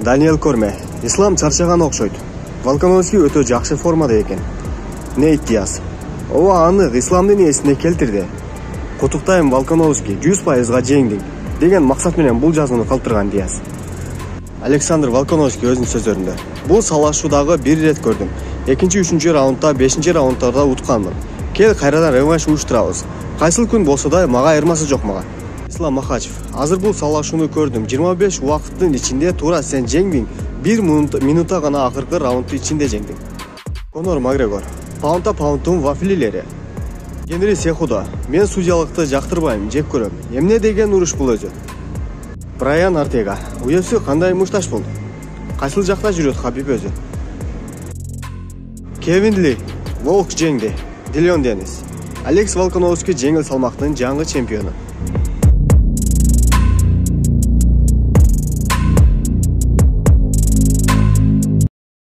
Даниэл Корме. Ислам чарчаган окшойт. Волкановский өтө жакшы формада экен. Нейт Диас. Ооба анык исламдын эсине келтирди. Кутуктайм Волкановский 100%га жеңдиң деген максат менен бул жазууну калтырган Диас. Александр Волкановский өзүнүн сөздөрүндө. Бул салашуудагы бир рет көрдүм. 2-3 раундда, 5 раунддарда утканмын. Кел кайрадан реванш уюштурабыз. Кайсыл күн болсо да мага айырмасы жок мага. Ислам Махачев. Азыр бул салашууну көрдүм. 25 убакыттын ичинде туура сен жеңдиң. 1 минутта гана акыркы раундтун ичинде жеңдиң. Конор Макгрегор. Паунта-паунттун вафлилери. Генри Сехудо. Мен судьялыкты жактырбайм, жек көрөм. Эмне деген уруш бул өзү? Брайан Артега. UFC кандай мушташ болду? Кайсыл жакта жүрөт Хабиб өзү? Кевин Ли. Волк жеңди. Дилион Денис. Алекс Волкановский жеңил салмактын жаңы чемпиону.